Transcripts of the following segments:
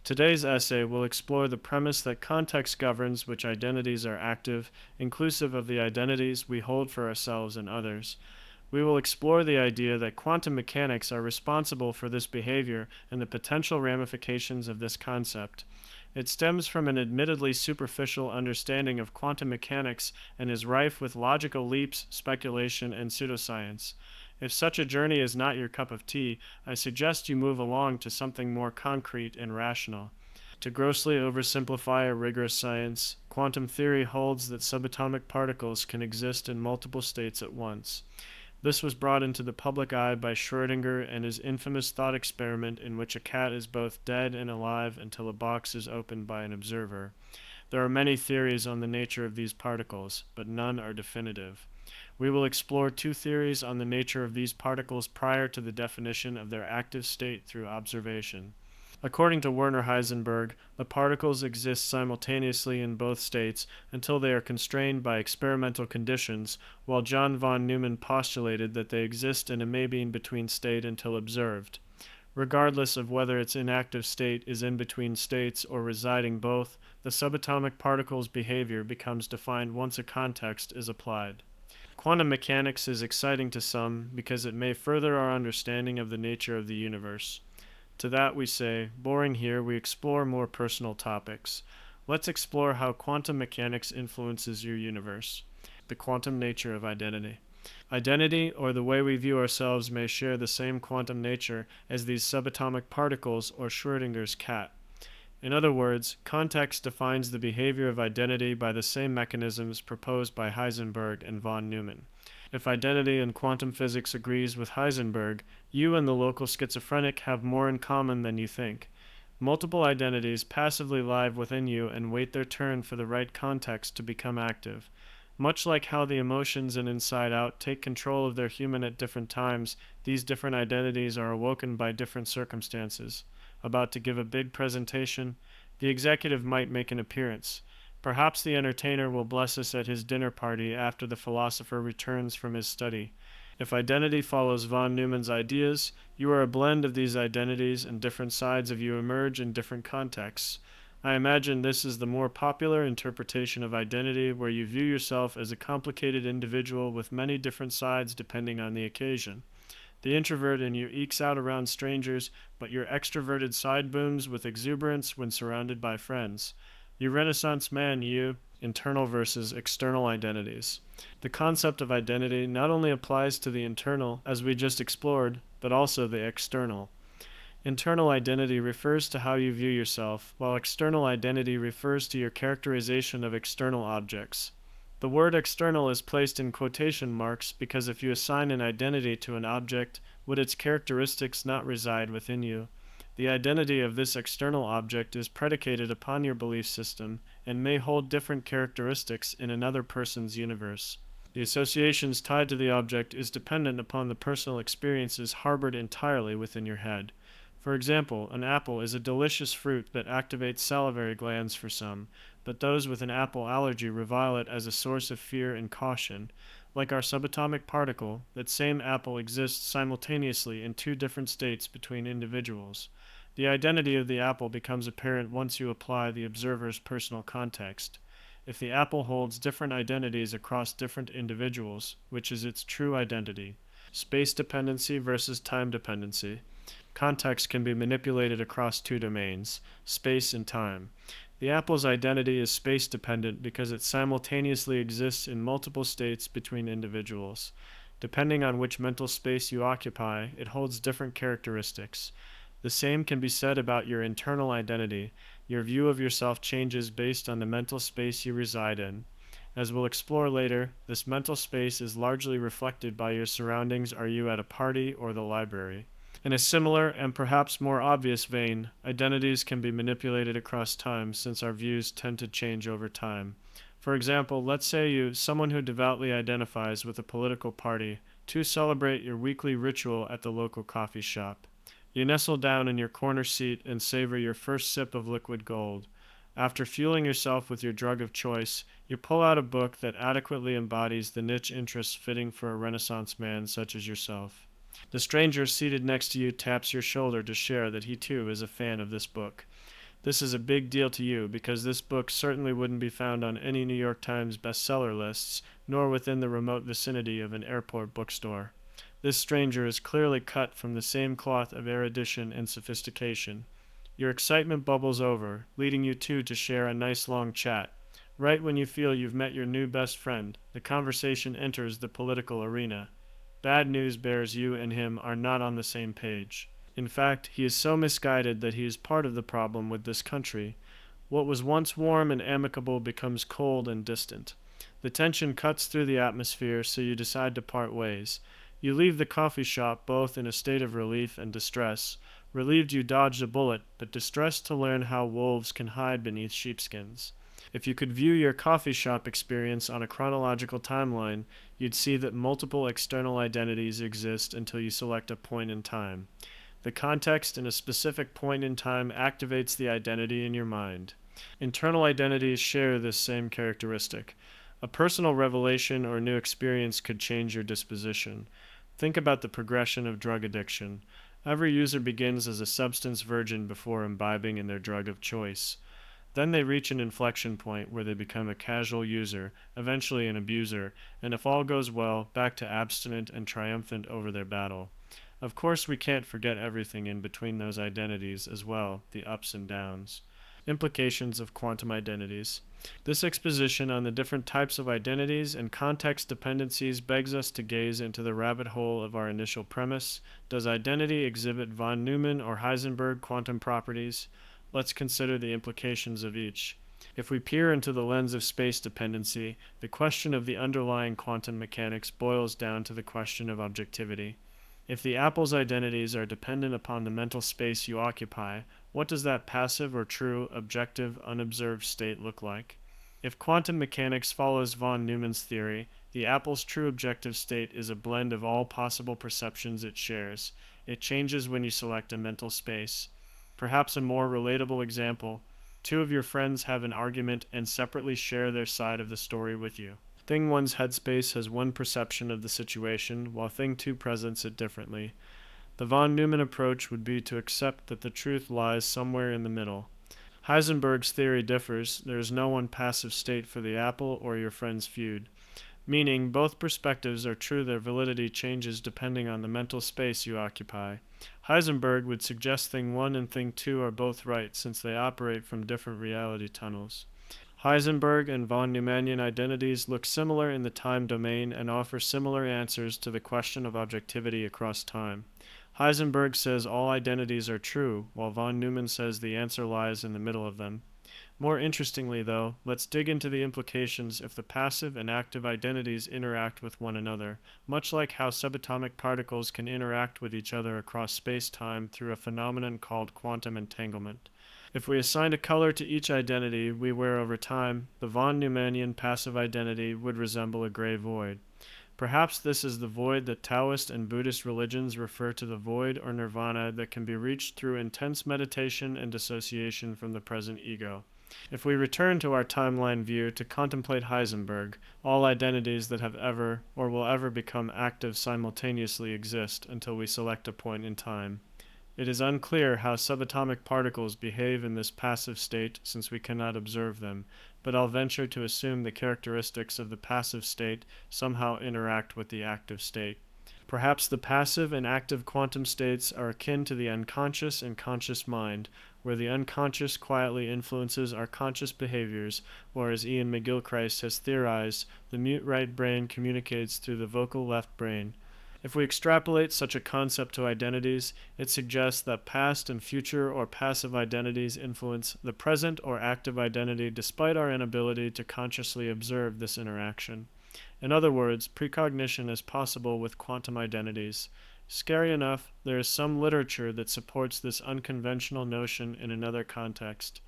Today's essay will explore the premise that context governs which identities are active, inclusive of the identities we hold for ourselves and others. We will explore the idea that quantum mechanics are responsible for this behavior and the potential ramifications of this concept. It stems from an admittedly superficial understanding of quantum mechanics and is rife with logical leaps, speculation, and pseudoscience. If such a journey is not your cup of tea, I suggest you move along to something more concrete and rational. To grossly oversimplify a rigorous science, quantum theory holds that subatomic particles can exist in multiple states at once. This was brought into the public eye by Schrödinger and his infamous thought experiment in which a cat is both dead and alive until a box is opened by an observer. There are many theories on the nature of these particles, but none are definitive. We will explore two theories on the nature of these particles prior to the definition of their active state through observation. According to Werner Heisenberg, the particles exist simultaneously in both states until they are constrained by experimental conditions, while John von Neumann postulated that they exist in a maybe-in-between state until observed. Regardless of whether its inactive state is in between states or residing both, the subatomic particle's behavior becomes defined once a context is applied. Quantum mechanics is exciting to some because it may further our understanding of the nature of the universe. To that we say, boring here, we explore more personal topics. Let's explore how quantum mechanics influences your universe. The quantum nature of identity. Identity, or the way we view ourselves, may share the same quantum nature as these subatomic particles or Schrödinger's cat. In other words, context defines the behavior of identity by the same mechanisms proposed by Heisenberg and von Neumann. If identity in quantum physics agrees with Heisenberg, you and the local schizophrenic have more in common than you think. Multiple identities passively live within you and wait their turn for the right context to become active. Much like how the emotions in Inside Out take control of their human at different times, these different identities are awoken by different circumstances. About to give a big presentation, the executive might make an appearance. Perhaps the entertainer will bless us at his dinner party after the philosopher returns from his study. If identity follows von Neumann's ideas, you are a blend of these identities and different sides of you emerge in different contexts. I imagine this is the more popular interpretation of identity, where you view yourself as a complicated individual with many different sides depending on the occasion. The introvert in you ekes out around strangers, but your extroverted side booms with exuberance when surrounded by friends. You Renaissance man, you, internal versus external identities. The concept of identity not only applies to the internal, as we just explored, but also the external. Internal identity refers to how you view yourself, while external identity refers to your characterization of external objects. The word external is placed in quotation marks because if you assign an identity to an object, would its characteristics not reside within you? The identity of this external object is predicated upon your belief system and may hold different characteristics in another person's universe. The associations tied to the object is dependent upon the personal experiences harbored entirely within your head. For example, an apple is a delicious fruit that activates salivary glands for some, but those with an apple allergy revile it as a source of fear and caution. Like our subatomic particle, that same apple exists simultaneously in two different states between individuals. The identity of the apple becomes apparent once you apply the observer's personal context. If the apple holds different identities across different individuals, which is its true identity? Space-dependency versus time-dependency. Context can be manipulated across two domains, space and time. The apple's identity is space-dependent because it simultaneously exists in multiple states between individuals. Depending on which mental space you occupy, it holds different characteristics. The same can be said about your internal identity. Your view of yourself changes based on the mental space you reside in. As we'll explore later, this mental space is largely reflected by your surroundings. Are you at a party or the library? In a similar and perhaps more obvious vein, identities can be manipulated across time since our views tend to change over time. For example, let's say someone who devoutly identifies with a political party, to celebrate your weekly ritual at the local coffee shop. You nestle down in your corner seat and savor your first sip of liquid gold. After fueling yourself with your drug of choice, you pull out a book that adequately embodies the niche interests fitting for a Renaissance man such as yourself. The stranger seated next to you taps your shoulder to share that he too is a fan of this book. This is a big deal to you because this book certainly wouldn't be found on any New York Times bestseller lists, nor within the remote vicinity of an airport bookstore. This stranger is clearly cut from the same cloth of erudition and sophistication. Your excitement bubbles over, leading you two to share a nice long chat. Right when you feel you've met your new best friend, the conversation enters the political arena. Bad news bears you and him are not on the same page. In fact, he is so misguided that he is part of the problem with this country. What was once warm and amicable becomes cold and distant. The tension cuts through the atmosphere, so you decide to part ways. You leave the coffee shop both in a state of relief and distress. Relieved you dodged a bullet, but distressed to learn how wolves can hide beneath sheepskins. If you could view your coffee shop experience on a chronological timeline, you'd see that multiple external identities exist until you select a point in time. The context in a specific point in time activates the identity in your mind. Internal identities share this same characteristic. A personal revelation or new experience could change your disposition. Think about the progression of drug addiction. Every user begins as a substance virgin before imbibing in their drug of choice. Then they reach an inflection point where they become a casual user, eventually an abuser, and if all goes well, back to abstinent and triumphant over their battle. Of course, we can't forget everything in between those identities as well, the ups and downs. Implications of quantum identities. This exposition on the different types of identities and context dependencies begs us to gaze into the rabbit hole of our initial premise. Does identity exhibit von Neumann or Heisenberg quantum properties? Let's consider the implications of each. If we peer into the lens of space-dependency, the question of the underlying quantum mechanics boils down to the question of objectivity. If the apple's identities are dependent upon the mental space you occupy, what does that passive or true, objective, unobserved state look like? If quantum mechanics follows von Neumann's theory, the apple's true objective state is a blend of all possible perceptions it shares. It changes when you select a mental space. Perhaps a more relatable example: two of your friends have an argument and separately share their side of the story with you. Thing 1's headspace has one perception of the situation, while Thing 2 presents it differently. The von Neumann approach would be to accept that the truth lies somewhere in the middle. Heisenberg's theory differs. There is no one passive state for the apple or your friend's feud. Meaning, both perspectives are true, their validity changes depending on the mental space you occupy. Heisenberg would suggest Thing 1 and Thing 2 are both right since they operate from different reality tunnels. Heisenberg and von Neumannian identities look similar in the time domain and offer similar answers to the question of objectivity across time. Heisenberg says all identities are true, while von Neumann says the answer lies in the middle of them. More interestingly, though, let's dig into the implications if the passive and active identities interact with one another, much like how subatomic particles can interact with each other across space-time through a phenomenon called quantum entanglement. If we assigned a color to each identity we wear over time, the von Neumannian passive identity would resemble a gray void. Perhaps this is the void that Taoist and Buddhist religions refer to, the void or nirvana that can be reached through intense meditation and dissociation from the present ego. If we return to our timeline view to contemplate Heisenberg, all identities that have ever or will ever become active simultaneously exist until we select a point in time. It is unclear how subatomic particles behave in this passive state since we cannot observe them, but I'll venture to assume the characteristics of the passive state somehow interact with the active state. Perhaps the passive and active quantum states are akin to the unconscious and conscious mind, where the unconscious quietly influences our conscious behaviors, or as Ian McGilchrist has theorized, the mute right brain communicates through the vocal left brain. If we extrapolate such a concept to identities, it suggests that past and future or passive identities influence the present or active identity despite our inability to consciously observe this interaction. In other words, precognition is possible with quantum identities. Scary enough, there is some literature that supports this unconventional notion in another context.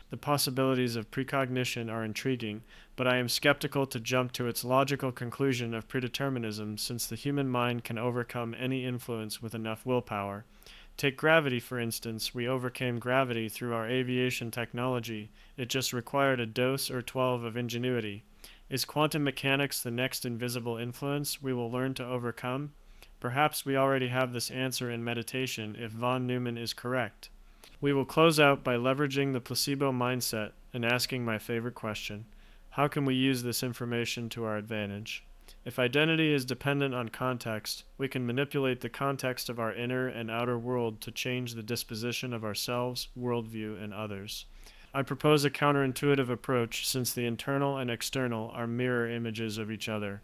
The possibilities of precognition are intriguing, but I am skeptical to jump to its logical conclusion of predeterminism since the human mind can overcome any influence with enough willpower. Take gravity, for instance. We overcame gravity through our aviation technology. It just required a dose or 12 of ingenuity. Is quantum mechanics the next invisible influence we will learn to overcome? Perhaps we already have this answer in meditation if von Neumann is correct. We will close out by leveraging the placebo mindset and asking my favorite question: how can we use this information to our advantage? If identity is dependent on context, we can manipulate the context of our inner and outer world to change the disposition of ourselves, worldview, and others. I propose a counterintuitive approach since the internal and external are mirror images of each other.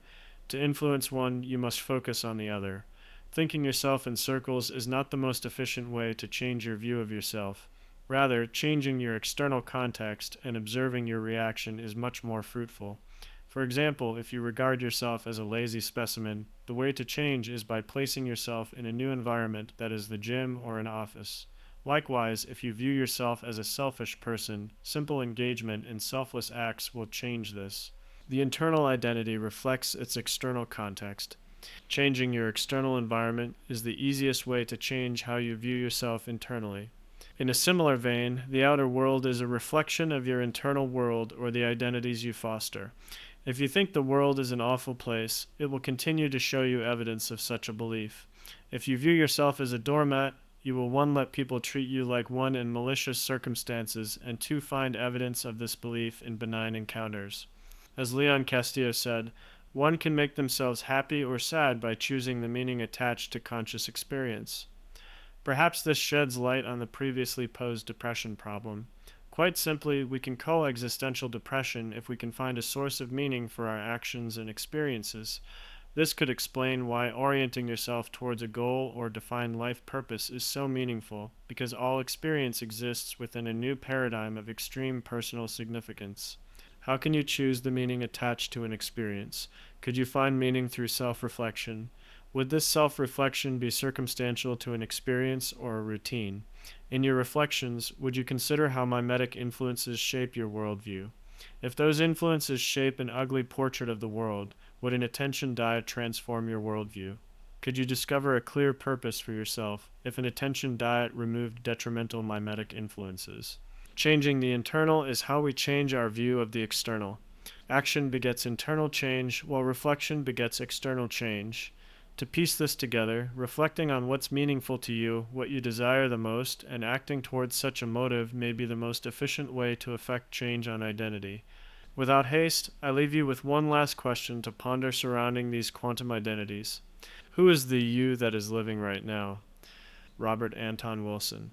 To influence one, you must focus on the other. Thinking yourself in circles is not the most efficient way to change your view of yourself. Rather, changing your external context and observing your reaction is much more fruitful. For example, if you regard yourself as a lazy specimen, the way to change is by placing yourself in a new environment that is the gym or an office. Likewise, if you view yourself as a selfish person, simple engagement in selfless acts will change this. The internal identity reflects its external context. Changing your external environment is the easiest way to change how you view yourself internally. In a similar vein, the outer world is a reflection of your internal world or the identities you foster. If you think the world is an awful place, it will continue to show you evidence of such a belief. If you view yourself as a doormat, you will 1. Let people treat you like one in malicious circumstances, and 2. Find evidence of this belief in benign encounters. As Leon Castillo said, one can make themselves happy or sad by choosing the meaning attached to conscious experience. Perhaps this sheds light on the previously posed depression problem. Quite simply, we can call existential depression if we can find a source of meaning for our actions and experiences. This could explain why orienting yourself towards a goal or defined life purpose is so meaningful, because all experience exists within a new paradigm of extreme personal significance. How can you choose the meaning attached to an experience? Could you find meaning through self-reflection? Would this self-reflection be circumstantial to an experience or a routine? In your reflections, would you consider how mimetic influences shape your worldview? If those influences shape an ugly portrait of the world, would an attention diet transform your worldview? Could you discover a clear purpose for yourself if an attention diet removed detrimental mimetic influences? Changing the internal is how we change our view of the external. Action begets internal change, while reflection begets external change. To piece this together, reflecting on what's meaningful to you, what you desire the most, and acting towards such a motive may be the most efficient way to effect change on identity. Without haste, I leave you with one last question to ponder surrounding these quantum identities. Who is the you that is living right now? Robert Anton Wilson.